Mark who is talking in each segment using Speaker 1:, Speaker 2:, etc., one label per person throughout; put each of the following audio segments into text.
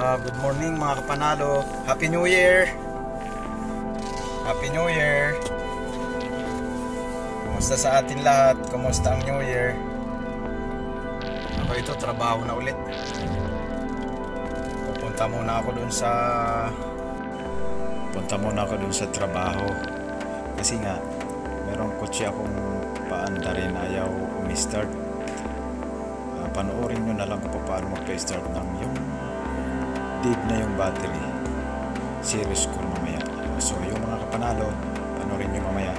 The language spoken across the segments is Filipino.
Speaker 1: Good morning mga kapanalo. Happy New Year! Happy New Year! Kumusta sa atin lahat? Kumusta ang New Year? Ako ito, trabaho na ulit. Punta muna ako dun sa trabaho. Kasi nga, merong kotse akong paanda rin, ayaw umi-start. Panoorin nyo na lang kung paano mag-start ng yung dead na yung battery. Series ko mamaya. So yung mga kapanalo, panoorin nyo mamaya.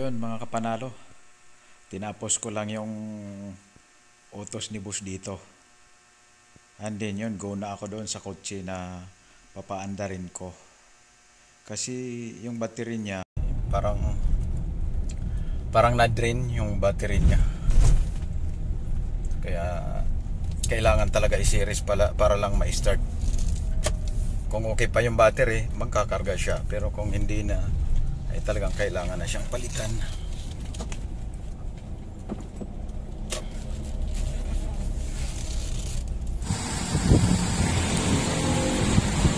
Speaker 1: Mga kapanalo, tinapos ko lang yung utos ni boss dito, and then yun, go na ako doon sa kotse na papaanda rin ko kasi yung battery niya parang na-drain yung battery niya, kaya kailangan talaga i-series para lang ma-start. Kung okay pa yung battery, magkakarga siya, pero kung hindi na, ay talagang kailangan na siyang palitan.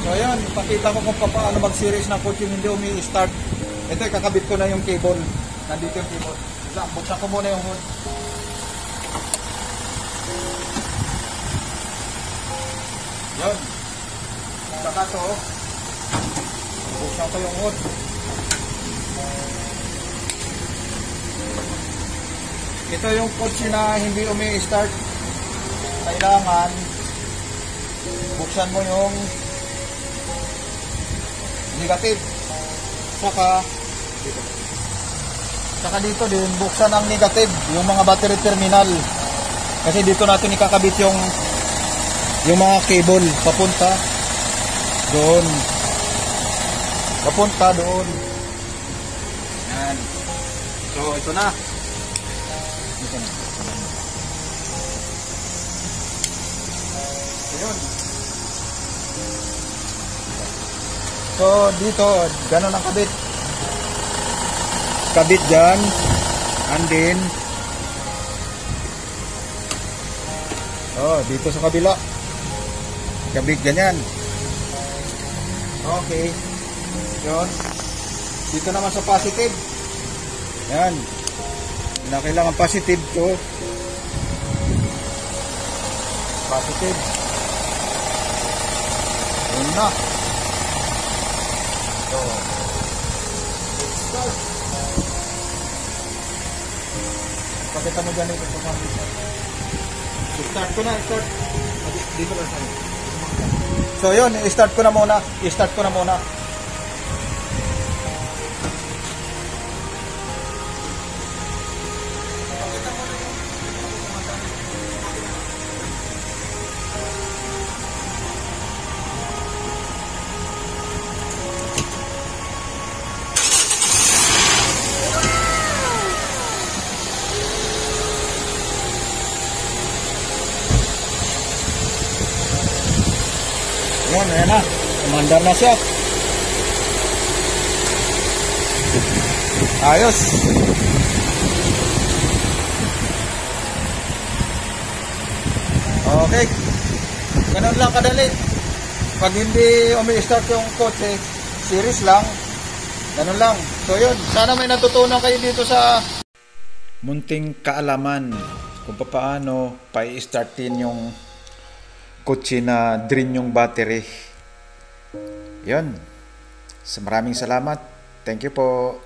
Speaker 1: So ayan, pakita ko kung paano mag-series ng kotse hindi umi-start. Ito, kakabit ko na yung cable. Nandito yung cable. Buksan ko muna yung hood. Yun. Saka to, buksan ko yung hood. Ito yung kotse na hindi umi-start. Kailangan buksan mo yung negative. Saka dito din buksan ang negative, yung mga battery terminal. Kasi dito natin ikakabit yung mga cable papunta doon. Yan. So, ito na. Ayun. So, dito, ganun ang kabit. Kabit dyan. And then, dito sa kabila. Kabit ganyan. Okay. Yun. Dito naman sa positive. Yan. Na kailangan positive to. Positive. Yun na. So, let's start. Pakita mo dyan ito sa positive. Start ko na, start. Dito lang sa'yo. So yun, i-start ko na muna. I-start ko na muna. Yan, ayan na. Umandar na siya. Ayos. Okay. Ganun lang kadali. Pag hindi umi-start yung kotse, series lang. Ganun lang. So yun, sana may natutunan kayo dito sa munting kaalaman kung paano pa-i-startin yung kotse na drain yung battery. Yun. Maraming salamat. Thank you po.